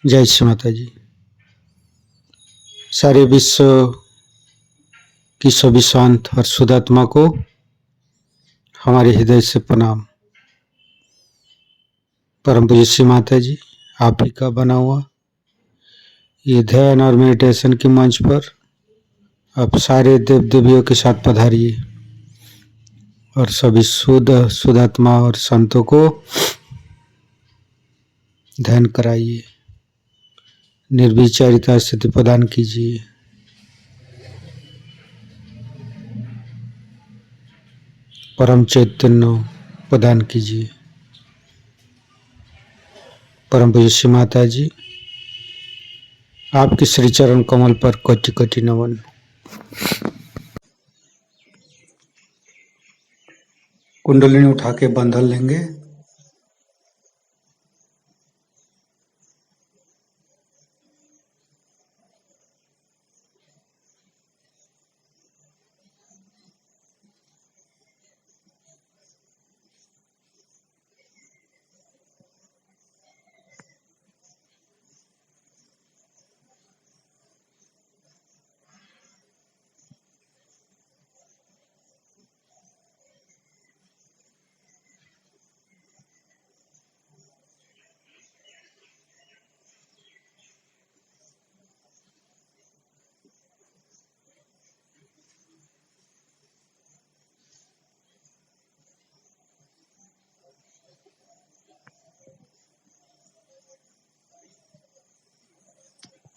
जय श्री माता जी। सारे विश्व की सभी शांत और शुद्ध आत्मा को हमारे हृदय से प्रणाम। परम पूज्य श्री माता जी, आप ही का बना हुआ ये ध्यान और मेडिटेशन के मंच पर आप सारे देव देवियों के साथ पधारिए और सभी शुद्ध आत्मा और संतों को ध्यान कराइए, निर्विचारिता स्थिति प्रदान कीजिए। परम चैतन्य प्रदान कीजिए। परम पूज्य श्री माता जी, आपके श्री चरण कमल पर कोटि कोटि नमन। कुंडलिनी उठा के बंधन लेंगे।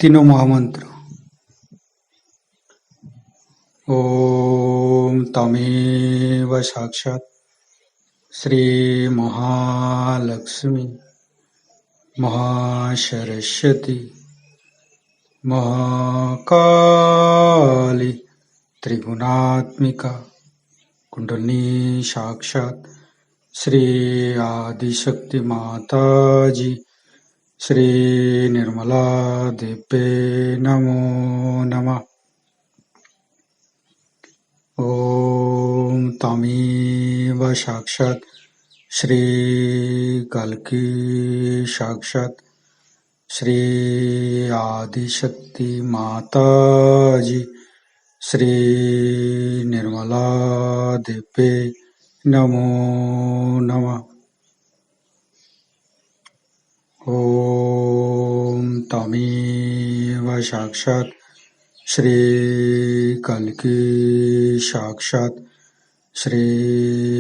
तीनों महामंत्र। ओम तमेव साक्षात् श्री महालक्ष्मी महासरस्वती महाकाली त्रिगुणात्मिका कुंडलिनी साक्षात् श्री आदिशक्ति माता जी श्री निर्मला देवे नमो नमः। ओम तमेव साक्षात् श्री कल्की साक्षात् श्री आदिशक्ति माता जी श्री निर्मला देवे नमो नमः। ओम तमेव साक्षात् श्री कल्की साक्षात् श्री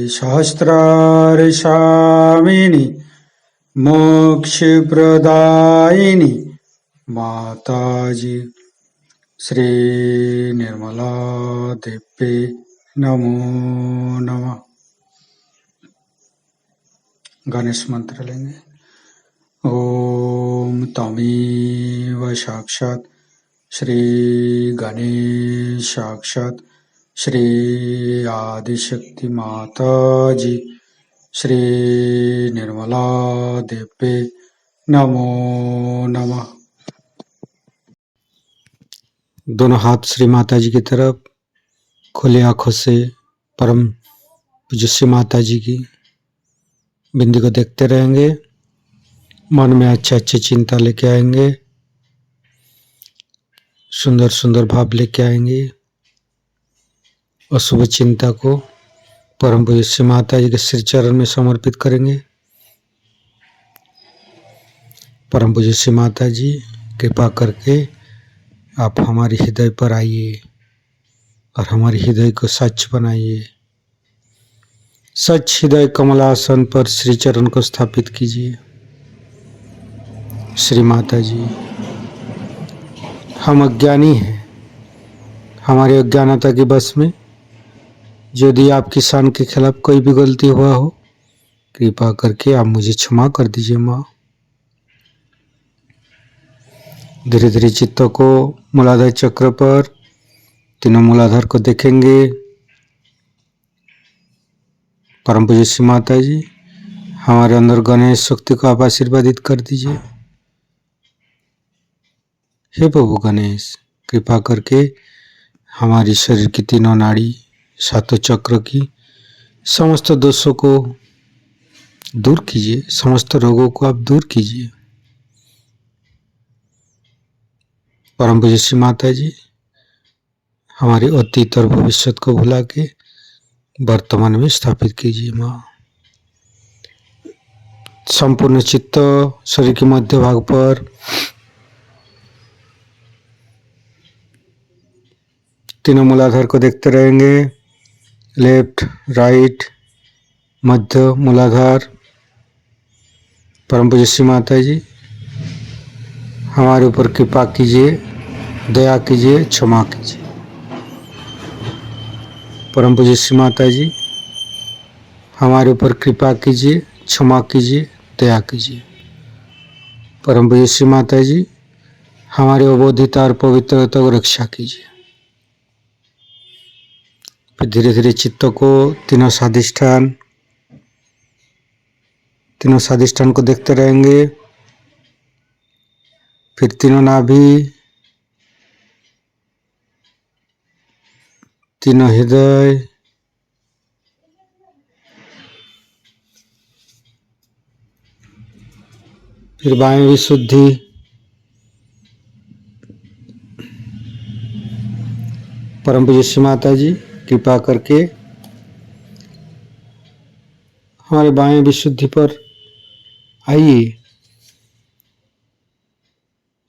सहस्रार स्वामिनी मोक्षप्रदायिनी माता जी श्री निर्मला देवे नमो नमः। गणेश मंत्र लेंगे। ओम तमेव साक्षात् श्री गणेश साक्षात् श्री आदिशक्ति माता जी श्री निर्मला देवे नमो नमः। दोनों हाथ श्री माता जी की तरफ, खुले आंखों से परम पूज्य श्री माता जी की बिंदी को देखते रहेंगे। मन में अच्छे अच्छे चिंता लेके आएंगे, सुंदर सुंदर भाव लेके आएंगे और शुभ चिंता को परम पूज्य श्री माता जी के श्री चरण में समर्पित करेंगे। परम पूज्य श्री माता जी कृपा करके आप हमारे हृदय पर आइए और हमारे हृदय को सच बनाइए। सच हृदय कमलासन पर श्री चरण को स्थापित कीजिए। श्री माता जी, हम अज्ञानी हैं, हमारी अज्ञानता की बस में यदि आपकी शान के खिलाफ कोई भी गलती हुआ हो, कृपा करके आप मुझे क्षमा कर दीजिए माँ। धीरे धीरे चित्तों को मूलाधार चक्र पर, तीनों मूलाधार को देखेंगे। परम पूज्य श्री माता जी, हमारे अंदर गणेश शक्ति को आप आशीर्वादित कर दीजिए। हे प्रभु गणेश, कृपा करके हमारी शरीर की तीनों नाड़ी, सातों चक्र की समस्त दोषों को दूर कीजिए, समस्त रोगों को आप दूर कीजिए। परम पूज्य श्री माता जी हमारे अतीत और भविष्य को भुला के वर्तमान में स्थापित कीजिए माँ। संपूर्ण चित्त शरीर के मध्य भाग पर तीनों मूलाधार को देखते रहेंगे, लेफ्ट, राइट, मध्य मूलाधार। परम पूज्य श्री माता जी हमारे ऊपर कृपा कीजिए, दया कीजिए, क्षमा कीजिए। परम पूज्य श्री माता जी हमारे ऊपर कृपा कीजिए, क्षमा कीजिए, दया कीजिए। परम पूज्य श्री माता जी हमारे अबोधिता और पवित्रता को रक्षा कीजिए। फिर धीरे धीरे चित्त को तीनों स्वादिष्ठान को देखते रहेंगे। फिर तीनों नाभि, तीनों हृदय, फिर वायु विशुद्धि, परम पूज्य श्री माता जी कृपा करके हमारे वायु विशुद्धि पर आइए।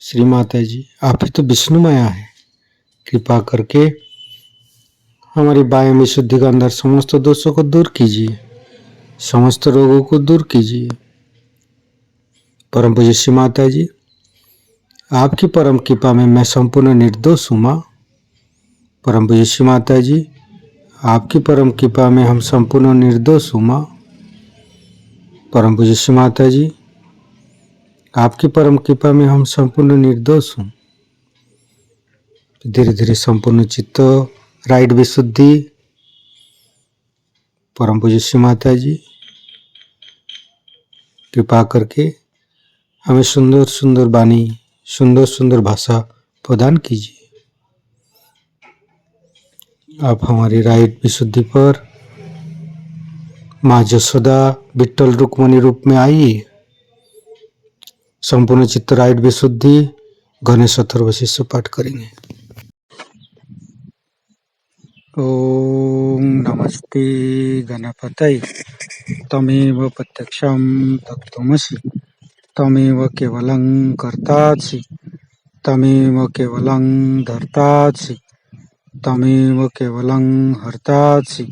श्री माता जी आप ही तो विष्णु माया है, कृपा करके हमारी वायु विशुद्धि के अंदर समस्त दोषों को दूर कीजिए, समस्त रोगों को दूर कीजिए। परम पूज्य श्री माता जी आपकी परम कृपा में मैं संपूर्ण निर्दोष हूँ माँ। परम पूज्य श्री माता जी आपकी परम कृपा में हम संपूर्ण निर्दोष हूँ माँ। परम पूज्य श्री माता जी आपकी परम कृपा में हम संपूर्ण निर्दोष हूँ। धीरे धीरे संपूर्ण चित्त राइट विशुद्धि, परम पूज्य श्री माता जी कृपा करके हमें सुंदर सुंदर वाणी, सुंदर सुंदर भाषा प्रदान कीजिए। आप हमारी राइट विशुद्धि पर माँ जसोदा विट्ठल रुक्मणी रूप में आइए। संपूर्ण चित्त राइट विशुद्धि गणेश अथर्वशीष पाठ करेंगे। ओम नमस्ते गणपतये तमेव प्रत्यक्षं तत्त्वमसि तमेव केवलं कर्तासि तमेव केवलं धर्तासि तमेव केवलं हर्तासि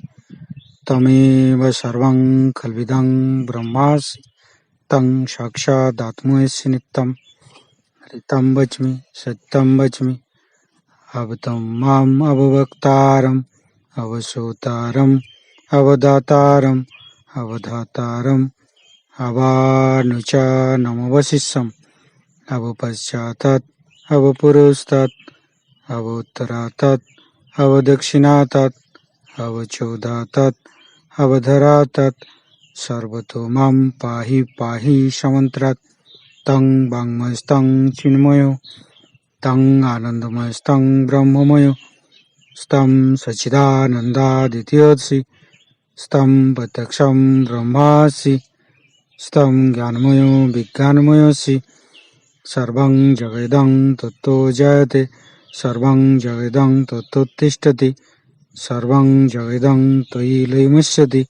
तमेव सर्वं खल्विदं ब्रह्मासि तं साक्षादात्मैसि नित्यं हरितं वच्मि सत्यं वच्मि अवतं माम् अववक्तारम् अवसोतारम् अवदातारम् अवधातारम् अवानुचानमवशिष्यम् अवपश्चातात् अवपुरस्तात् अवोत्तरातात् अवदक्षिणातात् अवचोदातात् अवधरातात् सर्वतो मां पाहि पाहि समन्त्रात् तं वाङ्मयस्तं चिन्मयो तं आनन्दमयस्तं ब्रह्ममयो स्तं सच्चिदानन्दादित्योऽसि स्तं प्रत्यक्षं ब्रह्मासि स्तं ज्ञानमयो विज्ञानमयोऽसि सर्वं जगदं तत्तो जयते सर्वं जगदं तत्तोत्तिष्ठति सर्वं जगदं त्वयि लयमुच्यते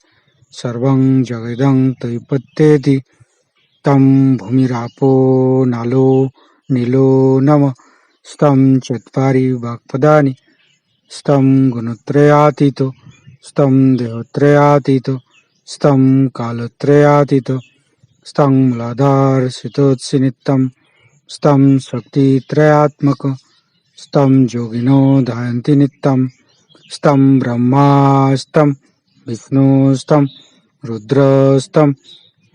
सर्वं जगदं त्वयि पत्येति तं भूमिरापो नलो नीलो नमः स्तं चत्वारि वाक्पदानि स्तं गुणत्रयातीतो स्तं देहत्रयातीतो स्तं कालत्रयातीतो स्तं मूलाधारस्थितोऽसि नित्यं स्तं शक्तित्रयात्मक स्तं योगिनो ध्यायन्ति नित्यं स्तं ब्रह्मा स्तं विष्णु स्तं रुद्रस्तं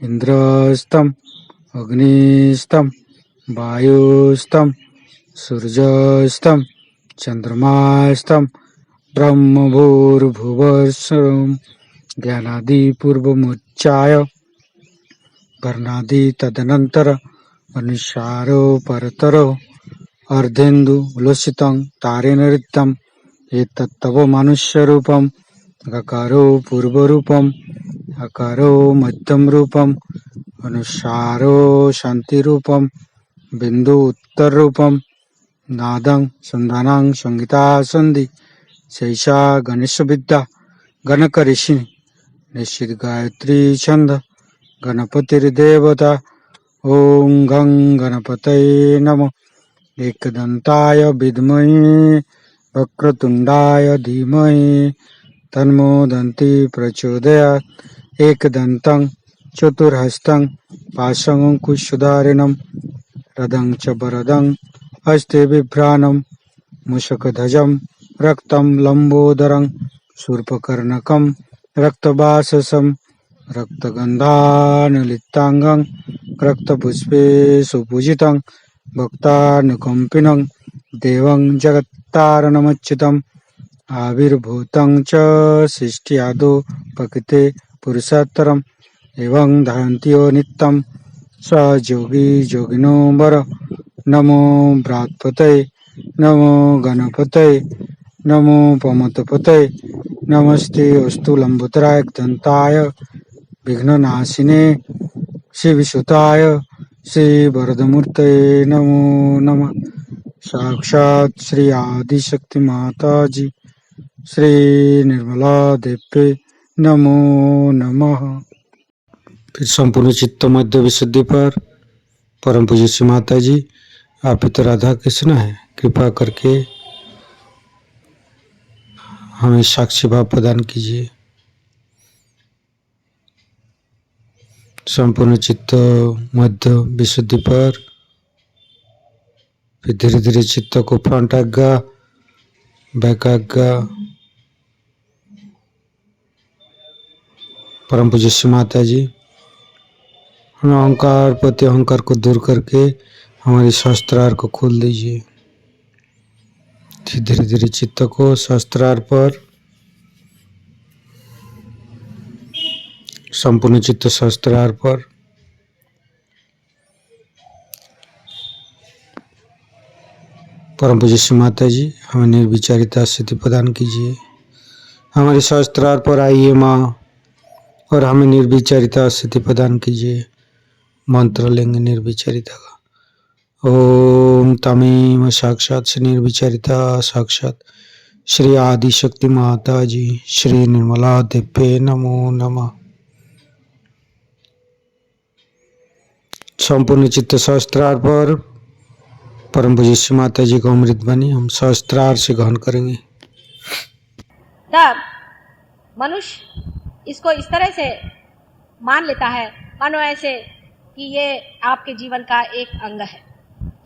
इन्द्रस्तं अग्निस्तं वायुस्तं सूर्यस्तं चन्द्रमास्तं ब्रह्मभूर्भुवस्सुरं ज्ञानादिपूर्वमुच्चाय वर्णादि तदनन्तर अनुसारो परतरो अर्धेन्दु उल्लसितं तारेण ऋतं एतत्तव मनुष्यरूपम् अकारो पूर्वरूपम् अकारो मध्यम रूपम् अनुसारो शान्तिरूपम् बिन्दु उत्तररूपम् नादं संधानं संगीता संधि शैषा गणेश विद्या गणकऋषि निश्चित गायत्री छंद गणपतिर्देवता ओं गं गणपतये नमः। एकदन्ताय विद्महे वक्रतुण्डाय धीमहि तन्नो दन्ति प्रचोदयात्। एकदन्तं चतुर्हस्तं पाशमङ्कुशधारिणं रदं च वरदं हस्ते बिभ्राणं मूषकध्वजं रक्तं लम्बोदरं शूर्पकर्णकं रक्तवाससं रक्तगन्धानुलिप्ताङ्गं रक्तपुष्पे सुपूजितं भक्तानुकम्पिनं देवं जगत्तारणमच्युतम् आविर्भूतं च सृष्ट्यादौ प्रकृते पुरुषोत्तरम् एवं धारन्त्यो नित्यं स योगी योगिनो वर। नमो बृहत्पतये नमो गणपतये नमो पमतपतये नमस्ते अस्तु लंबोदराय दंताय विघ्ननाशिने शिवसुताय श्री वरदमूर्तये नमो नमः। साक्षात् श्री आदिशक्ति माता जी श्री निर्मला देवी नमो नमः। फिर संपूर्ण चित्त मध्य विशुद्धि पर परम पूज्य श्री माता जी, आप ही तो राधा कृष्ण है, कृपा करके हमें साक्षी भाव प्रदान कीजिए। संपूर्ण चित्त मध्य विशुद्धि पर फिर धीरे धीरे चित्त को फ्रंट आज्ञा बैक आज्ञा परम पूज्य श्री माता जी, हम अहंकार प्रति अहंकार को दूर करके हमारे शस्त्रार को खोल दीजिए। धीरे धीरे चित्त को शस्त्रार पर संपूर्ण चित्त शस्त्रार पर परम पूज्य श्री माता जी, हमें निर्विचारिता स्थिति प्रदान कीजिए। हमारे शस्त्रार पर आइए माँ और हमें निर्विचारिता स्थिति प्रदान कीजिए। मंत्र लेंगे निर्विचारिता का। ओम तमेव साक्षात श्री निर्विचारिता साक्षात श्री आदिशक्ति माता जी श्री निर्मला देवी नमो नमः। संपूर्ण चित्त सहस्त्रार पर परम पूज्य श्री माता जी को अमृत बनी हम सहस्त्रार से ग्रहण करेंगे। तब मनुष्य इसको इस तरह से मान लेता है मानो ऐसे कि ये आपके जीवन का एक अंग है।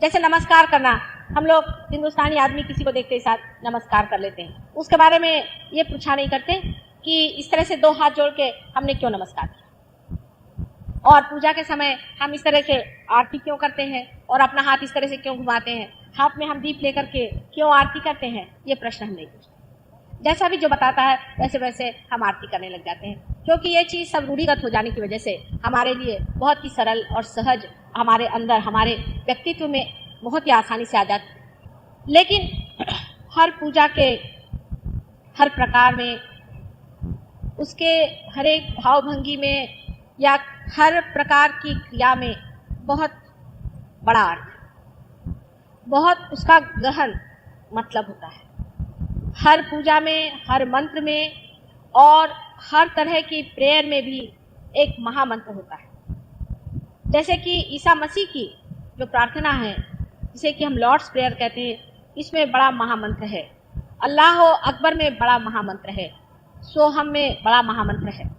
जैसे नमस्कार करना, हम लोग हिंदुस्तानी आदमी किसी को देखते ही साथ नमस्कार कर लेते हैं, उसके बारे में ये पूछा नहीं करते कि इस तरह से दो हाथ जोड़ के हमने क्यों नमस्कार किया, और पूजा के समय हम इस तरह से आरती क्यों करते हैं और अपना हाथ इस तरह से क्यों घुमाते हैं, हाथ में हम दीप लेकर के क्यों आरती करते हैं, ये प्रश्न हम नहीं पूछते। जैसा भी जो बताता है वैसे वैसे हम आरती करने लग जाते हैं, क्योंकि ये चीज़ सब रूढ़िगत हो जाने की वजह से हमारे लिए बहुत ही सरल और सहज हमारे अंदर हमारे व्यक्तित्व में बहुत ही आसानी से आ जाती। लेकिन हर पूजा के हर प्रकार में, उसके हर एक भावभंगी में या हर प्रकार की क्रिया में बहुत बड़ा अर्थ, बहुत उसका गहन मतलब होता है। हर पूजा में, हर मंत्र में और हर तरह की प्रेयर में भी एक महामंत्र होता है। जैसे कि ईसा मसीह की जो प्रार्थना है, जिसे कि हम लॉर्ड्स प्रेयर कहते हैं, इसमें बड़ा महामंत्र है। अल्लाह अकबर में बड़ा महामंत्र है, सोहम में बड़ा महामंत्र है।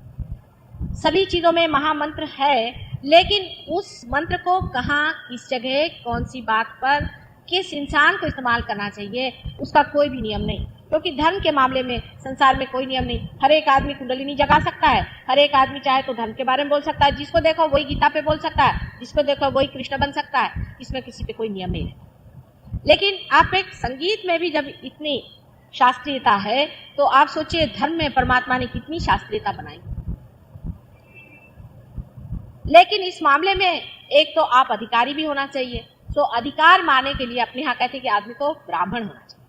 सभी चीज़ों में महामंत्र है, लेकिन उस मंत्र को कहाँ, किस जगह, कौन सी बात पर, किस इंसान को इस्तेमाल करना चाहिए, उसका कोई भी नियम नहीं। क्योंकि धर्म के मामले में संसार में कोई नियम नहीं। हर एक आदमी कुंडलिनी जगा सकता है, हर एक आदमी चाहे तो धर्म के बारे में बोल सकता है, जिसको देखो वही गीता पे बोल सकता है, जिसको देखो वही कृष्ण बन सकता है। इसमें किसी पे कोई नियम नहीं है। लेकिन आप एक संगीत में भी जब इतनी शास्त्रीयता है, तो आप सोचिए धर्म में परमात्मा ने कितनी शास्त्रीयता बनाई। लेकिन इस मामले में एक तो आप अधिकारी भी होना चाहिए। तो अधिकार माने के लिए अपने यहाँ कहते हैं कि आदमी को ब्राह्मण होना चाहिए।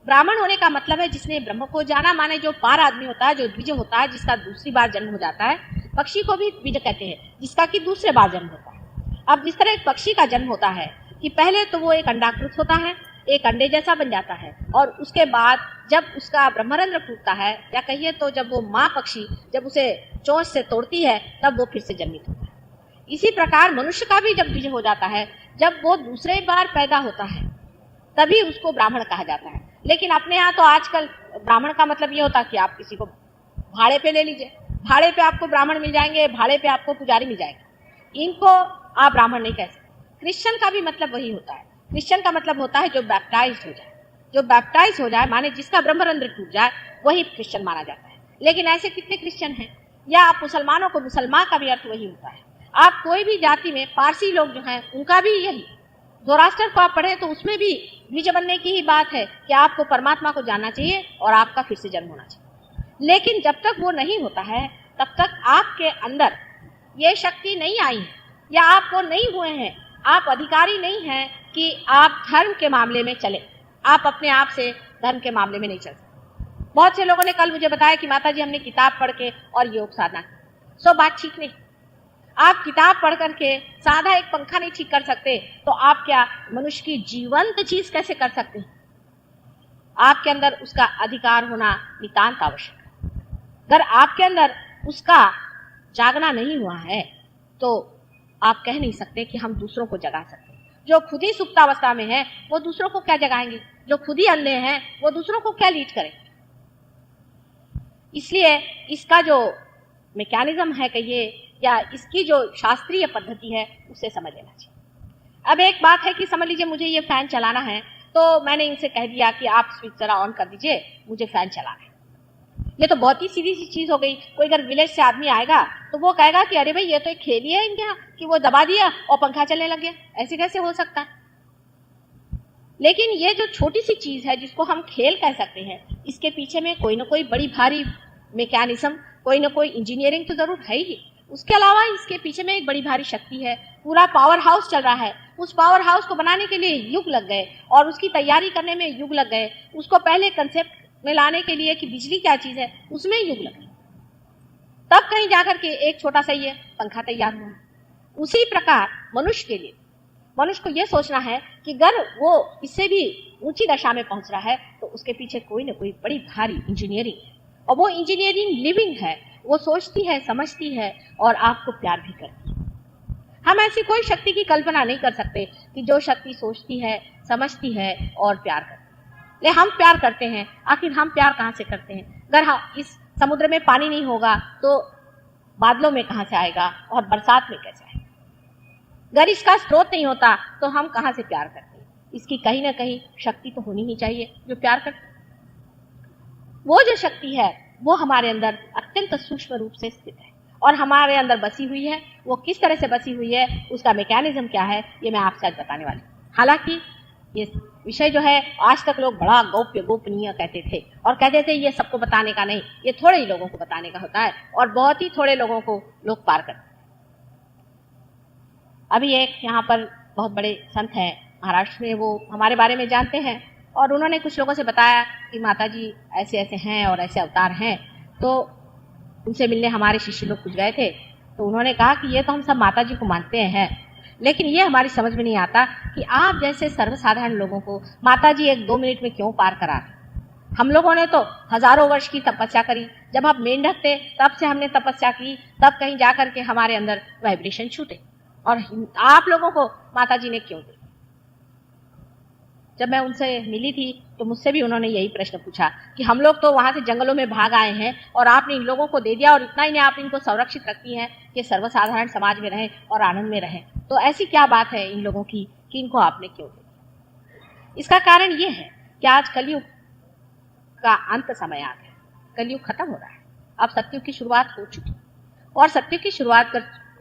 ब्राह्मण होने का मतलब है जिसने ब्रह्म को जाना, माने जो पार आदमी होता है, जो द्विज होता है, जिसका दूसरी बार जन्म हो जाता है। पक्षी को भी द्विज कहते हैं, जिसका कि दूसरे बार जन्म होता है। अब जिस तरह एक पक्षी का जन्म होता है कि पहले तो वो एक अंडाकृत होता है, एक अंडे जैसा बन जाता है और उसके बाद जब उसका ब्रह्मरंध्र टूटता है, या कहिए तो जब वो माँ पक्षी जब उसे चोंच से तोड़ती है, तब वो फिर से जन्मित होता है। इसी प्रकार मनुष्य का भी जब बीज हो जाता है, जब वो दूसरे बार पैदा होता है, तभी उसको ब्राह्मण कहा जाता है। लेकिन अपने यहाँ तो आजकल ब्राह्मण का मतलब ये होता है कि आप किसी को भाड़े पे ले लीजिए, भाड़े पे आपको ब्राह्मण मिल जाएंगे, भाड़े पे आपको पुजारी मिल जाएगा, इनको आप ब्राह्मण नहीं कह सकते। क्रिश्चियन का भी मतलब वही होता है। क्रिश्चियन का मतलब होता है जो बैप्टाइज्ड हो जाए, जो बैप्टाइज हो जाए, माने जिसका ब्रह्मरंध्र टूट जाए, वही क्रिश्चियन माना जाता है। लेकिन ऐसे कितने क्रिश्चियन हैं? या आप मुसलमानों को, मुसलमान का भी अर्थ वही होता है। आप कोई भी जाति में, पारसी लोग जो हैं उनका भी यही, ज़ोरास्टर को आप पढ़े तो उसमें भी द्विज बनने की ही बात है कि आपको परमात्मा को जानना चाहिए और आपका फिर से जन्म होना चाहिए। लेकिन जब तक वो नहीं होता है, तब तक आपके अंदर ये शक्ति नहीं आई है, या आप वो नहीं हुए हैं, आप अधिकारी नहीं हैं कि आप धर्म के मामले में चले। आप अपने आप से धर्म के मामले में नहीं चल सकते। बहुत से लोगों ने कल मुझे बताया कि माता जी हमने किताब पढ़ के और योग साधना की। सो बात ठीक नहीं। आप किताब पढ़ करके साधा एक पंखा नहीं ठीक कर सकते, तो आप क्या मनुष्य की जीवंत चीज कैसे कर सकते हैं? आपके अंदर उसका अधिकार होना नितांत आवश्यक है। अगर आपके अंदर उसका जागना नहीं हुआ है, तो आप कह नहीं सकते कि हम दूसरों को जगा सकते हैं। जो खुद ही सुप्तावस्था में है, वो दूसरों को क्या जगाएंगे? जो खुद ही अंधे हैं, वो दूसरों को क्या लीड करेंगे? इसलिए इसका जो मैकेनिज्म है कहिए, या इसकी जो शास्त्रीय पद्धति है, उसे समझ लेना चाहिए। अब एक बात है कि समझ लीजिए मुझे ये फैन चलाना है, तो मैंने इनसे कह दिया कि आप स्विच जरा ऑन कर दीजिए, मुझे फैन चलाना है। ये तो बहुत ही सीधी सी चीज हो गई। कोई अगर विलेज से आदमी आएगा तो वो कहेगा कि अरे भाई ये तो एक खेल ही है इनके यहाँ, कि वो दबा दिया और पंखा चलने लग गया। ऐसे कैसे हो सकता है? लेकिन ये जो छोटी सी चीज है जिसको हम खेल कह सकते हैं, इसके पीछे में कोई ना कोई बड़ी भारी मैकेनिज्म, कोई ना कोई इंजीनियरिंग तो जरूर है ही। उसके अलावा इसके पीछे में एक बड़ी भारी शक्ति है। पूरा पावर हाउस चल रहा है। उस पावर हाउस को बनाने के लिए युग लग गए और उसकी तैयारी करने में युग लग गए। उसको पहले कंसेप्ट में लाने के लिए कि बिजली क्या चीज है, उसमें युग लगे, तब कहीं जाकर के एक छोटा सा ये पंखा तैयार हुआ। उसी प्रकार मनुष्य के लिए, मनुष्य को यह सोचना है कि अगर वो इससे भी ऊंची दशा में पहुंच रहा है, तो उसके पीछे कोई ना कोई बड़ी भारी इंजीनियरिंग है, और वो इंजीनियरिंग लिविंग है। वो सोचती है, समझती है और आपको प्यार भी करती है। हम ऐसी कोई शक्ति की कल्पना नहीं कर सकते कि जो शक्ति सोचती है, समझती है और प्यार करती है। ले हम प्यार करते हैं, आखिर हम प्यार कहाँ से करते हैं? अगर हम इस समुद्र में पानी नहीं होगा तो बादलों में कहाँ से आएगा और बरसात में कैसे आएगा? अगर इसका स्रोत नहीं होता तो हम कहाँ से प्यार करते हैं? इसकी कहीं ना कहीं शक्ति तो होनी ही चाहिए जो प्यार करते। वो जो शक्ति है वो हमारे अंदर अत्यंत सूक्ष्म रूप से स्थित है और हमारे अंदर बसी हुई है। वो किस तरह से बसी हुई है, उसका मैकेनिज्म क्या है, ये मैं आपसे आज बताने वाली हूँ। हालांकि ये विषय जो है आज तक लोग बड़ा गौप्य, गोपनीय कहते थे और कहते थे ये सबको बताने का नहीं, ये थोड़े ही लोगों को बताने का होता है और बहुत ही थोड़े लोगों को लोग पार करते हैं। अभी एक यहाँ पर बहुत बड़े संत हैं महाराष्ट्र में, वो हमारे बारे में जानते हैं और उन्होंने कुछ लोगों से बताया कि माता जी ऐसे ऐसे हैं और ऐसे अवतार हैं। तो उनसे मिलने हमारे शिष्य लोग कुछ गए थे, तो उन्होंने कहा कि ये तो हम सब माता जी को मानते हैं, लेकिन ये हमारी समझ में नहीं आता कि आप जैसे सर्वसाधारण लोगों को माता जी 1-2 मिनट में क्यों पार करा। हम लोगों ने तो हजारों वर्ष की तपस्या करी। जब हम मेंढक थे तब से हमने तपस्या की, तब कहीं जाकर के हमारे अंदर वाइब्रेशन छूटे, और आप लोगों को माता जी ने क्यों दी? जब मैं उनसे मिली थी तो मुझसे भी उन्होंने यही प्रश्न पूछा कि हम लोग तो वहां से जंगलों में भाग आए हैं और आपने इन लोगों को दे दिया, और इतना ही नहीं आप इनको संरक्षित रखती हैं कि सर्वसाधारण समाज में रहें और आनंद में रहें। तो ऐसी क्या बात है इन लोगों की कि इनको आपने क्यों दिया? इसका कारण ये है कि आज कलयुग का अंत समय आ गया, कलयुग खत्म हो रहा है। अब सत्युग की शुरुआत हो चुकी, और सत्युग की शुरुआत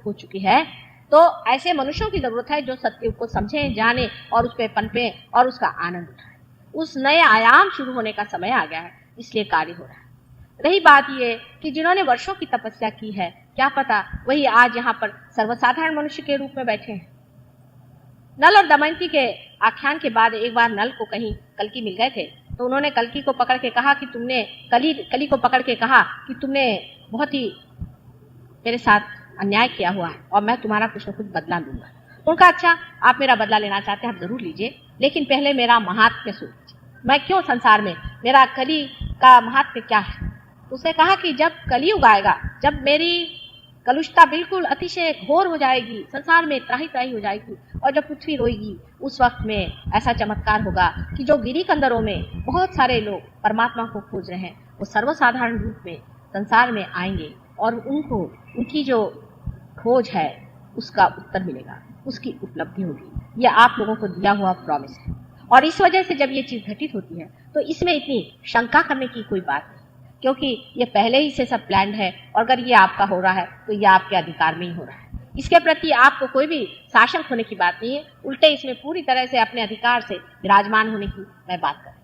हो चुकी है तो ऐसे मनुष्यों की जरूरत है जो सत्युग को समझें, जाने और उस पर पनपे और उसका आनंद उठाएं। उस नए आयाम शुरू होने का समय आ गया है, इसलिए कार्य हो रहा है। रही बात ये कि जिन्होंने वर्षों की तपस्या की है, क्या पता वही आज यहाँ पर सर्वसाधारण मनुष्य के रूप में बैठे हैं। नल और दमयंती के आख्यान के बाद एक बार नल को कहीं कल्कि मिल गए थे, तो उन्होंने कल्कि को पकड़ के कहा कि तुमने कली को पकड़ के कहा कि तुमने बहुत ही मेरे साथ अन्याय किया हुआ है और मैं तुम्हारा कुछ न कुछ बदला लूंगा। उनका अच्छा, आप मेरा बदला लेना चाहते हैं आप जरूर लीजिए, लेकिन पहले मेरा महात्म्य सुन लीजिए, मैं क्यों संसार में, मेरा कली का महात्म्य क्या है। उसने कहा कि जब कलयुग आएगा, जब मेरी कलुषता बिल्कुल अतिशय घोर हो जाएगी, संसार में त्राही त्राही हो जाएगी, और जब पृथ्वी रोएगी, उस वक्त में ऐसा चमत्कार होगा कि जो गिरी कंदरों में बहुत सारे लोग परमात्मा को खोज रहे हैं, वो सर्वसाधारण रूप में संसार में आएंगे और उनको उनकी जो खोज है उसका उत्तर मिलेगा, उसकी उपलब्धि होगी। यह आप लोगों को दिया हुआ प्रॉमिस है। और इस वजह से जब ये चीज घटित होती है तो इसमें इतनी शंका करने की कोई बात नहीं, क्योंकि ये पहले ही से सब प्लान्ड है, और अगर ये आपका हो रहा है तो ये आपके अधिकार में ही हो रहा है। इसके प्रति आपको कोई भी शासक होने की बात नहीं है, उल्टे इसमें पूरी तरह से अपने अधिकार से विराजमान होने की मैं बात कर रही हूँ।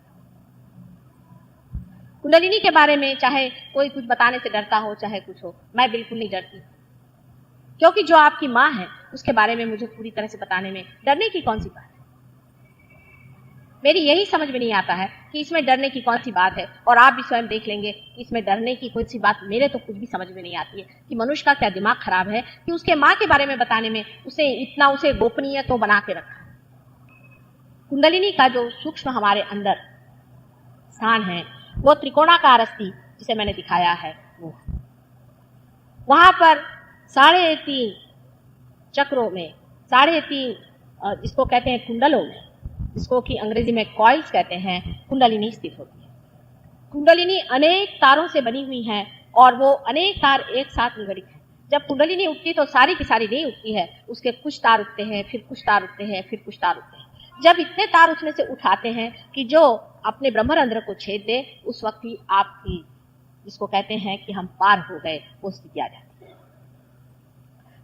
कुंडलिनी के बारे में चाहे कोई कुछ बताने से डरता हो, चाहे कुछ हो, मैं बिल्कुल नहीं डरती, क्योंकि जो आपकी माँ है उसके बारे में मुझे पूरी तरह से बताने में डरने की कौन सी बात है। मेरी यही समझ में नहीं आता है कि इसमें डरने की कौन सी बात है, और आप भी स्वयं देख लेंगे कि इसमें डरने की कोई सी बात मेरे तो कुछ भी समझ में नहीं आती है कि मनुष्य का क्या दिमाग खराब है कि उसके माँ के बारे में बताने में उसे गोपनीय तो बना के रखा। कुंडलिनी का जो सूक्ष्म हमारे अंदर स्थान है वो त्रिकोणाकार अस्थि जिसे मैंने दिखाया है, वो वहां पर 3.5 चक्रों में, 3.5 जिसको कहते हैं कुंडलों में, जिसको कि अंग्रेजी में कॉइल्स कहते हैं, कुंडलिनी स्थित होती है। कुंडलिनी अनेक तारों से बनी हुई है और वो अनेक तार एक साथ निगड़ित है। जब कुंडलिनी उठती तो सारी की सारी नहीं उठती है, उसके कुछ तार उठते हैं, फिर कुछ तार उठते हैं, फिर कुछ तार उठते हैं। जब इतने तार उसमें से उठाते हैं कि जो अपने ब्रह्मरंध्र को छेद दे, उस वक्त ही आपकी जिसको कहते हैं कि हम पार हो गए, वो स्थिति आ जाती है।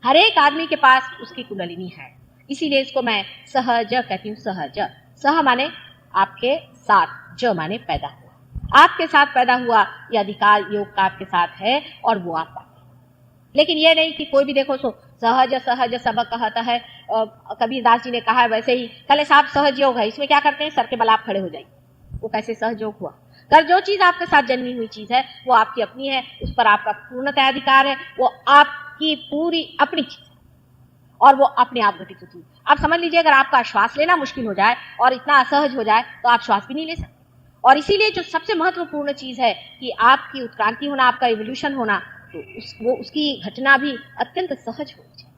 हर एक आदमी के पास उसकी कुंडलिनी है, इसीलिए इसको मैं सहज कहती हूँ। सहज, सह माने आपके साथ, ज माने पैदा हुआ, आपके साथ पैदा हुआ, यह अधिकार योग का आपके साथ है और वो आप पाते हैं। लेकिन ये नहीं कि कोई भी देखो सो सहज सहज सब कहता है। कबीरदास जी ने कहा है वैसे ही, कल साहब सहज योग है, इसमें क्या करते हैं, सर के बल आप खड़े हो जाइए। वो कैसे सहज योग हुआ? कर जो चीज आपके साथ जन्मी हुई चीज है वो आपकी अपनी है, उस पर आपका पूर्णतः अधिकार है, वो आपकी पूरी अपनी चीज और वो अपने आप घटित होती है। आप समझ लीजिए अगर आपका श्वास लेना मुश्किल हो जाए और इतना असहज हो जाए तो आप श्वास भी नहीं ले सकते। और इसीलिए जो सबसे महत्वपूर्ण चीज है कि आपकी उत्क्रांति होना, आपका इवोल्यूशन होना, तो उसकी घटना भी अत्यंत सहज होनी चाहिए,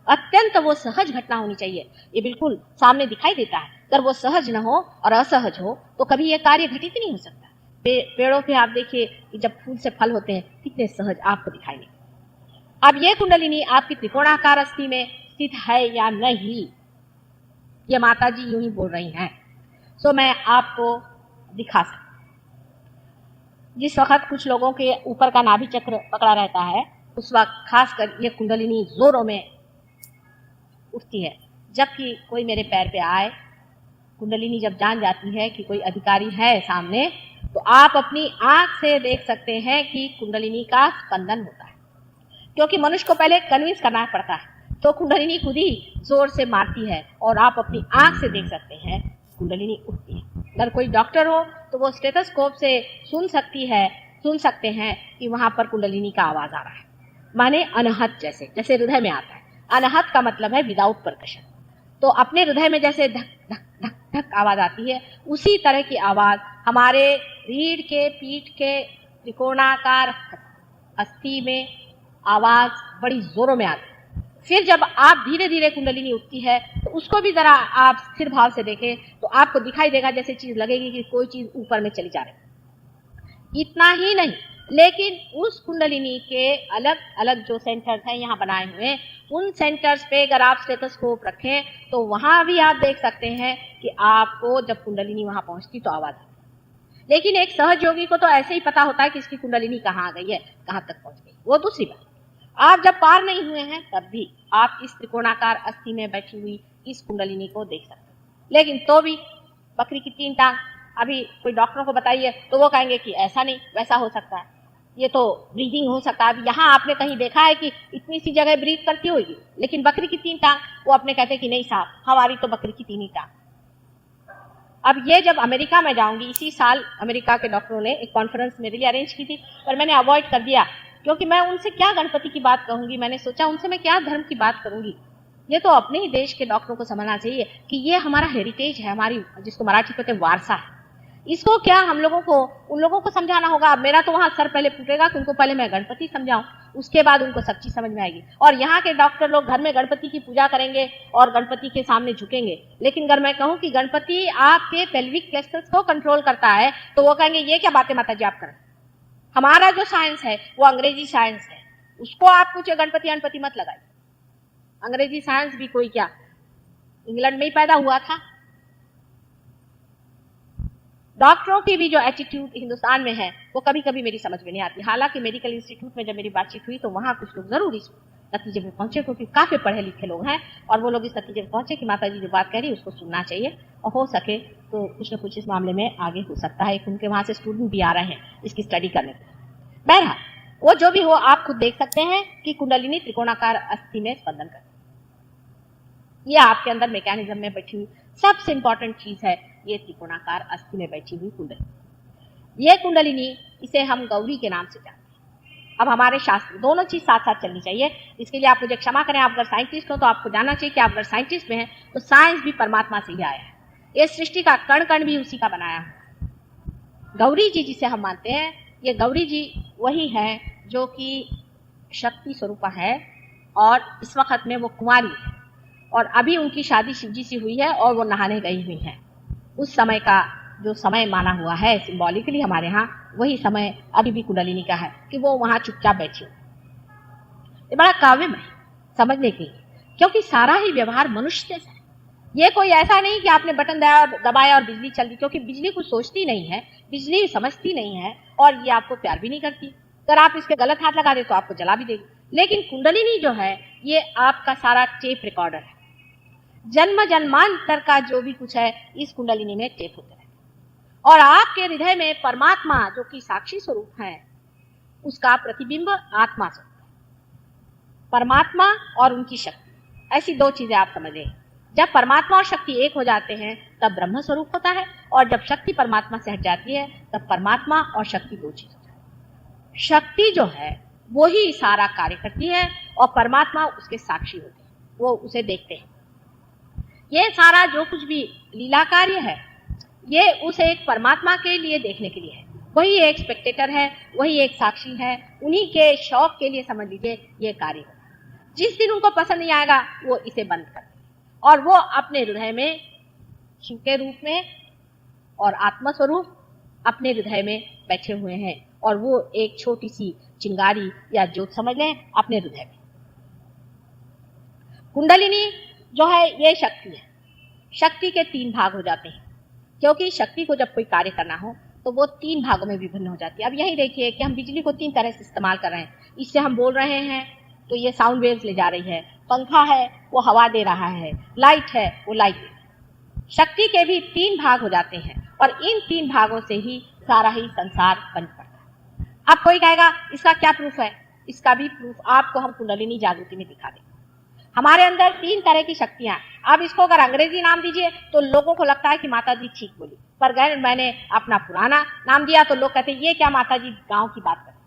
अत्यंत वो सहज घटना होनी चाहिए। ये बिल्कुल सामने दिखाई देता है। अगर वो सहज न हो और असहज हो तो कभी ये कार्य घटित नहीं हो सकता। पेड़ों पे आप देखिए कि जब फूल से फल होते हैं कितने सहज आपको दिखाई देते। अब ये कुंडलिनी आपकी त्रिकोणाकार अस्थि में स्थित है या नहीं, ये माता जी यूं ही बोल रही हैं, सो मैं आपको दिखा सकती। जिस वक्त कुछ लोगों के ऊपर का नाभि चक्र पकड़ा रहता है, उस वक्त खासकर ये कुंडलिनी जोरों में उठती है। जबकि कोई मेरे पैर पे आए, कुंडलिनी जब जान जाती है कि कोई अधिकारी है सामने, तो आप अपनी आंख से देख सकते हैं कि कुंडलिनी का स्पंदन होता है, क्योंकि मनुष्य को पहले कन्विंस करना पड़ता है। तो कुंडलिनी खुद ही जोर से मारती है और आप अपनी आंख से देख सकते हैं कुंडलिनी उठती है। अगर कोई डॉक्टर हो तो वो स्टेथोस्कोप से सुन सकते हैं कि वहां पर कुंडलिनी का आवाज आ रहा है, माने अनहत, जैसे हृदय में आता है। अनहत का मतलब है विदाउट परकशन। तो अपने हृदय में जैसे धक धक धक धक आवाज आती है, उसी तरह की आवाज हमारे रीढ़ के पीठ के त्रिकोणाकार अस्थि में आवाज बड़ी जोरों में आती है। फिर जब आप धीरे धीरे कुंडलिनी उठती है तो उसको भी जरा आप स्थिर भाव से देखें तो आपको दिखाई देगा जैसे चीज लगेगी कि कोई चीज ऊपर में चली जा रही। इतना ही नहीं, लेकिन उस कुंडलिनी के अलग अलग जो सेंटर्स हैं यहाँ बनाए हुए, उन सेंटर्स पे अगर आप स्टेथोस्कोप रखें तो वहां भी आप देख सकते हैं कि आपको जब कुंडलिनी वहां पहुंचती तो आवाज आती। लेकिन एक सहज योगी को तो ऐसे ही पता होता है कि इसकी कुंडलिनी कहाँ आ गई है, कहाँ तक पहुंच गई। वो दूसरी बात। आप जब पार नहीं हुए हैं तब भी आप इस त्रिकोणाकार अस्थि में बैठी हुई इस कुंडलिनी को देख सकते हैं। लेकिन तो भी बकरी की 3 टांग, अभी कोई डॉक्टरों को बताइए तो वो कहेंगे कि ऐसा नहीं वैसा हो सकता है, ये तो ब्रीदिंग हो सकता है। अब यहाँ आपने कहीं देखा है कि इतनी सी जगह ब्रीथ करती होगी, लेकिन बकरी की 3 टांग, वो अपने कहते कि नहीं साहब हमारी तो बकरी की 3 ही टांग। अब ये जब अमेरिका में जाऊंगी, इसी साल अमेरिका के डॉक्टरों ने एक कॉन्फ्रेंस मेरे लिए अरेंज की थी, पर मैंने अवॉइड कर दिया क्योंकि मैं उनसे क्या गणपति की बात कहूंगी। मैंने सोचा उनसे मैं क्या धर्म की बात करूंगी, ये तो अपने ही देश के डॉक्टरों को समझना चाहिए कि ये हमारा हेरिटेज है, हमारी, जिसको मराठी कहते हैं वारसा है। इसको क्या हम लोगों को, उन लोगों को समझाना होगा। मेरा तो वहां सर पहले फूटेगा कि उनको पहले मैं गणपति समझाऊं, उसके बाद उनको सब चीज समझ में आएगी। और यहाँ के डॉक्टर लोग घर में गणपति की पूजा करेंगे और गणपति के सामने झुकेंगे, लेकिन अगर मैं कहूं कि गणपति आपके पेल्विक प्लेक्सस को कंट्रोल करता है तो वो कहेंगे ये क्या बातें माता जी आप करें। हमारा जो साइंस है वो अंग्रेजी साइंस है, उसको आप कुछ गणपति अणपति मत लगाइए। अंग्रेजी साइंस भी कोई क्या इंग्लैंड में ही पैदा हुआ था। डॉक्टरों की भी जो एटीट्यूड हिंदुस्तान में है वो कभी कभी मेरी समझ में नहीं आती। हालांकि मेडिकल इंस्टीट्यूट में जब मेरी बातचीत हुई तो वहां कुछ लोग जरूर इस नतीजे पे पहुंचे, क्योंकि काफी पढ़े लिखे लोग हैं, और वो लोग इस नतीजे पे पहुंचे कि माता जी जो बात कह रही है उसको सुनना चाहिए, और हो सके तो कुछ न कुछ इस मामले में आगे हो सकता है। उनके वहां से स्टूडेंट भी आ रहे हैं इसकी स्टडी करने के लिए। बहरहाल वो जो भी हो, आप खुद देख सकते हैं कि कुंडलिनी त्रिकोणाकार अस्थि में स्पंदन करती है। ये आपके अंदर मैकेनिज्म में बैठी हुई सबसे इंपॉर्टेंट चीज है, ये त्रिकोणाकार अस्थि में बैठी हुई कुंडलिनी। ये कुंडलिनी, इसे हम गौरी के नाम से जानते हैं। अब हमारे शास्त्र, दोनों चीज साथ साथ चलनी चाहिए। इसके लिए आप मुझे क्षमा करें, आप अगर साइंटिस्ट हो तो आपको जानना चाहिए कि आप अगर साइंटिस्ट में हैं तो साइंस भी परमात्मा से ही आया है। ये सृष्टि का कण कण भी उसी का बनाया है। गौरी जी जिसे हम मानते हैं, ये गौरी जी वही है जो कि शक्ति स्वरूप है, और इस वक्त में वो कुंवारी है, और अभी उनकी शादी शिवजी से हुई है और वो नहाने गई हुई है। उस समय का जो समय माना हुआ है सिंबॉलिकली हमारे यहाँ, वही समय अभी भी कुंडलिनी का है कि वो वहां चुपचाप बैठी हो। ये बड़ा काव्यमय है समझने के लिए, क्योंकि सारा ही व्यवहार मनुष्य से है। ये कोई ऐसा नहीं कि आपने बटन दबाया और बिजली चल दी, क्योंकि बिजली कुछ सोचती नहीं है, बिजली समझती नहीं है, और ये आपको प्यार भी नहीं करती। अगर आप इसके गलत हाथ लगा दे तो आपको जला भी देगी। लेकिन कुंडलिनी जो है ये आपका सारा टेप रिकॉर्डर है। जन्म जन्मांतर का जो भी कुछ है इस कुंडलिनी में टेप होता है, और आपके हृदय में परमात्मा जो कि साक्षी स्वरूप है, उसका प्रतिबिंब आत्मा स्वरूप है। परमात्मा और उनकी शक्ति, ऐसी दो चीजें आप समझें। जब परमात्मा और शक्ति एक हो जाते हैं तब ब्रह्म स्वरूप होता है, और जब शक्ति परमात्मा से हट जाती है तब परमात्मा और शक्ति दो चीज हो जाती है। शक्ति जो है वो ही सारा कार्य करती है, और परमात्मा उसके साक्षी होते हैं, वो उसे देखते हैं। ये सारा जो कुछ भी लीला कार्य है ये उस एक परमात्मा के लिए देखने के लिए है। वही एक स्पेक्टेटर है, वही एक साक्षी है, उन्हीं के शौक के लिए समझ लीजिए ये कार्य होगा। जिस दिन उनको पसंद नहीं आएगा वो इसे बंद कर दें, और वो अपने हृदय में शिव के रूप में और आत्मा स्वरूप अपने हृदय में बैठे हुए हैं, और वो एक छोटी सी चिंगारी या ज्योत समझ लें अपने हृदय में। कुंडलिनी जो है ये शक्ति है। शक्ति के तीन भाग हो जाते हैं, क्योंकि शक्ति को जब कोई कार्य करना हो तो वो तीन भागों में विभिन्न हो जाती है। अब यही देखिए कि हम बिजली को तीन तरह से इस्तेमाल कर रहे हैं। इससे हम बोल रहे हैं तो ये साउंड वेव्स ले जा रही है, पंखा है वो हवा दे रहा है, लाइट है वो लाइट। शक्ति के भी तीन भाग हो जाते हैं, और इन तीन भागों से ही सारा ही संसार बन पड़ता है। अब कोई कहेगा इसका क्या प्रूफ है? इसका भी प्रूफ आपको हम कुंडलिनी जागृति में दिखा देंगे। हमारे अंदर तीन तरह की शक्तियां हैं। अब इसको अगर अंग्रेजी नाम दीजिए तो लोगों को लगता है कि माता जी ठीक बोली, पर अगर मैंने अपना पुराना नाम दिया तो लोग कहते हैं ये क्या माता जी गांव की बात करते,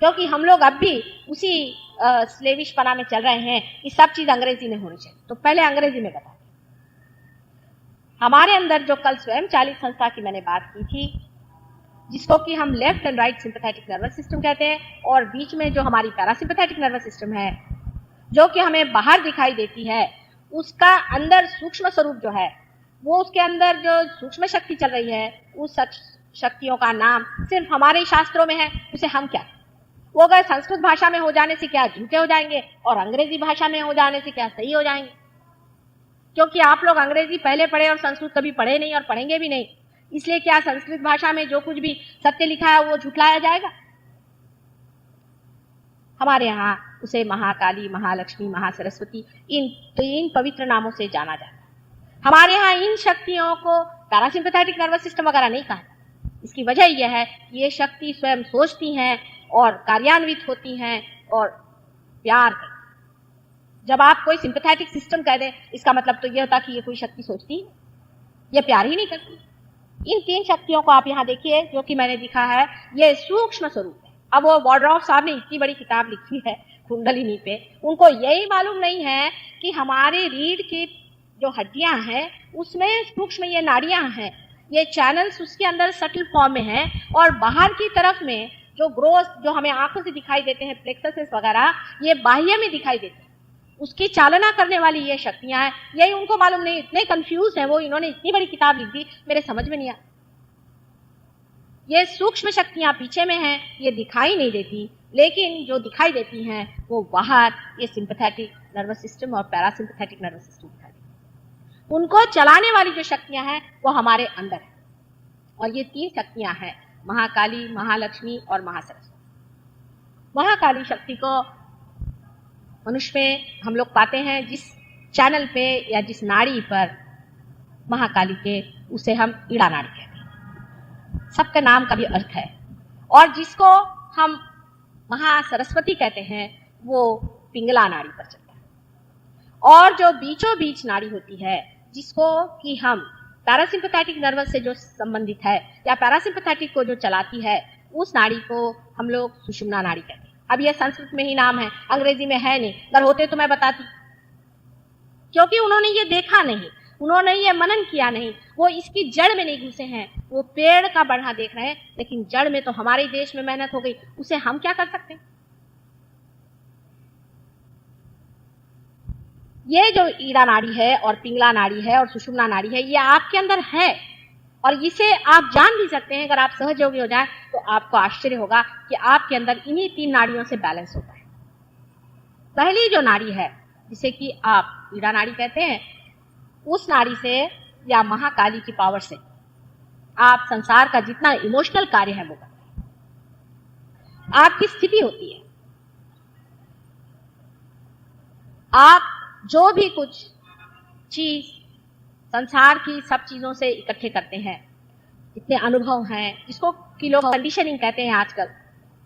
क्योंकि हम लोग अब भी उसी स्लेविश पना में चल रहे हैं कि सब चीज अंग्रेजी में होनी चाहिए। तो पहले अंग्रेजी में बता, हमारे अंदर जो कल स्वयं चालित संस्था की मैंने बात की थी, जिसको कि हम left and right sympathetic nervous system कहते हैं, और बीच में जो हमारी पैरासिम्पैथेटिक नर्वस सिस्टम है जो कि हमें बाहर दिखाई देती है, उसका अंदर सूक्ष्म स्वरूप जो है, वो उसके अंदर जो सूक्ष्म शक्ति चल रही है, उस शक्तियों का नाम सिर्फ हमारे शास्त्रों में है। उसे हम क्या, वो अगर संस्कृत भाषा में हो जाने से क्या झूठे हो जाएंगे, और अंग्रेजी भाषा में हो जाने से क्या सही हो जाएंगे? क्योंकि आप लोग अंग्रेजी पहले पढ़े और संस्कृत कभी पढ़े नहीं और पढ़ेंगे भी नहीं, इसलिए क्या संस्कृत भाषा में जो कुछ भी सत्य लिखा है वो झुठलाया जाएगा? हमारे यहाँ उसे महाकाली, महालक्ष्मी, महासरस्वती, इन तीन पवित्र नामों से जाना जाता है। हमारे यहाँ इन शक्तियों को पैरासिम्पैथेटिक नर्वस सिस्टम वगैरह नहीं कहा। इसकी वजह यह है कि ये शक्ति स्वयं सोचती हैं और कार्यान्वित होती हैं और प्यार करती। जब आप कोई सिंपैथेटिक सिस्टम कह दें, इसका मतलब तो यह होता कि ये कोई शक्ति सोचती है, ये प्यार ही नहीं करती। इन तीन शक्तियों को आप यहाँ देखिए, जो कि मैंने दिखा है, ये सूक्ष्म स्वरूप है। अब वो वॉर्डरॉफ साहब ने इतनी बड़ी किताब लिखी है, कुंडलिनी पे, उनको यही मालूम नहीं है कि हमारे रीढ़ की जो हड्डियां हैं उसमें सूक्ष्म ये नाड़ियां हैं, ये चैनल्स उसके अंदर सटल फॉर्म में हैं, और बाहर की तरफ में जो ग्रोथ जो हमें आंखों से दिखाई देते हैं प्लेक्सस वगैरह, ये बाह्य में दिखाई देते हैं, उसकी चालना करने वाली ये शक्तियां हैं। यही उनको मालूम नहीं, इतने कंफ्यूज हैं वो, इन्होंने इतनी बड़ी किताब लिख दी, मेरे समझ में नहीं आया। ये सूक्ष्म शक्तियां पीछे में हैं, ये दिखाई नहीं देती, लेकिन जो दिखाई देती हैं वो बाहर ये सिंपैथेटिक नर्वस सिस्टम और पैरासिम्पैथेटिक नर्वस सिस्टम दिखाई देती। उनको चलाने वाली जो शक्तियां हैं वो हमारे अंदर है, और ये 3 शक्तियां हैं, महाकाली, महालक्ष्मी और महासरस्वती। महाकाली शक्ति को मनुष्य में हम लोग पाते हैं जिस चैनल पे या जिस नाड़ी पर महाकाली के, उसे हम ईड़ा नाड़ी कहते हैं, सबका नाम का भी अर्थ है। और जिसको हम महासरस्वती कहते हैं वो पिंगला नाड़ी पर चलता है। और जो बीचों बीच नाड़ी होती है जिसको कि हम पैरासिम्पैथेटिक नर्वस से जो संबंधित है या पैरासिम्पैथेटिक को जो चलाती है, उस नाड़ी को हम लोग सुषुम्ना नाड़ी कहते हैं। अब ये संस्कृत में ही नाम है, अंग्रेजी में है नहीं, अगर होते तो मैं बताती, क्योंकि उन्होंने ये देखा नहीं, उन्होंने ये मनन किया नहीं, वो इसकी जड़ में नहीं घुसे हैं। वो पेड़ का बढ़ना देख रहे हैं, लेकिन जड़ में तो हमारे देश में मेहनत हो गई, उसे हम क्या कर सकते हैं। ये जो ईड़ा नाड़ी है और पिंगला नाड़ी है और सुषुम्ना नाड़ी है, ये आपके अंदर है, और इसे आप जान भी सकते हैं। अगर आप सहयोगी हो जाए तो आपको आश्चर्य होगा कि आपके अंदर इन्हीं 3 नाड़ियों से बैलेंस होता है। पहली जो नाड़ी है जिसे कि आप ईड़ा नाड़ी कहते हैं, उस नाड़ी से या महाकाली की पावर से आप संसार का जितना इमोशनल कार्य है वो करते हैं। आपकी स्थिति होती है, आप जो भी कुछ चीज संसार की सब चीजों से इकट्ठे करते हैं, इतने अनुभव हैं, जिसको कि लोग कंडीशनिंग कहते हैं आजकल,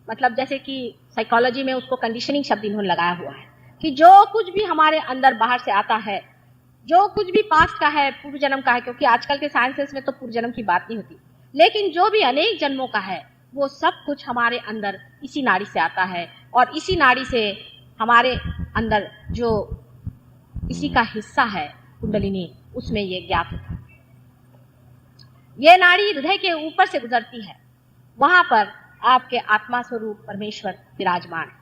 मतलब जैसे कि साइकोलॉजी में उसको कंडीशनिंग शब्द इन्होंने लगाया हुआ है कि जो कुछ भी हमारे अंदर बाहर से आता है, जो कुछ भी पास्ट का है, पूर्व जन्म का है, क्योंकि आजकल के साइंसेस में तो पूर्व जन्म की बात नहीं होती, लेकिन जो भी अनेक जन्मों का है वो सब कुछ हमारे अंदर इसी नाड़ी से आता है, और इसी नाड़ी से हमारे अंदर जो इसी का हिस्सा है कुंडलिनी, उसमें ये ज्ञात होता है। ये नाड़ी हृदय के ऊपर से गुजरती है, वहां पर आपके आत्मा स्वरूप परमेश्वर विराजमान है।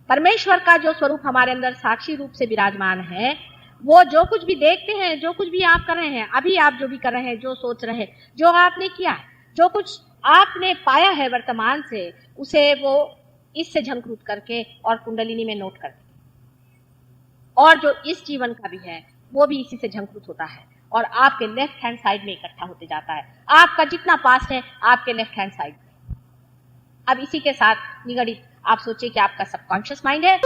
परमेश्वर का जो स्वरूप हमारे अंदर साक्षी रूप से विराजमान है, वो जो कुछ भी देखते हैं, जो कुछ भी आप कर रहे हैं, अभी आप जो भी कर रहे हैं, जो सोच रहे हैं, जो आपने किया है, जो कुछ आपने पाया है वर्तमान से, उसे वो इससे झंकृत करके और कुंडलिनी में नोट करते, और जो इस जीवन का भी है वो भी इसी से झंकृत होता है और आपके लेफ्ट हैंड साइड में इकट्ठा होते जाता है। आपका जितना पास्ट है आपके लेफ्ट हैंड साइड में। अब इसी के साथ निगड़ित आप सोचिए कि आपका सबकॉन्शियस माइंड है,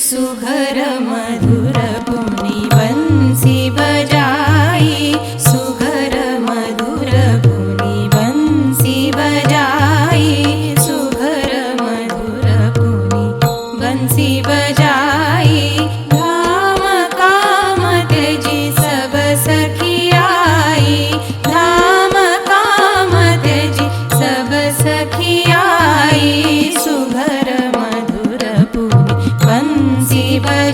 सुघर मधुर पुनि बंसी बजाई, सुघर मधुर पुनि बंसी बजाई, सुघर मधुर पुनि बंसी बजाई। धाम काम त्यजी सब सखी आई, धाम काम त्यजी सब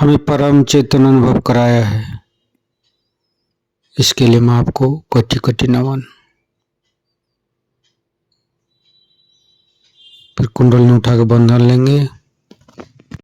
हमें परम चेतन अनुभव कराया है। इसके लिए मैं आपको कोटि कोटि नमन। फिर कुंडल उठा के बंधन लेंगे।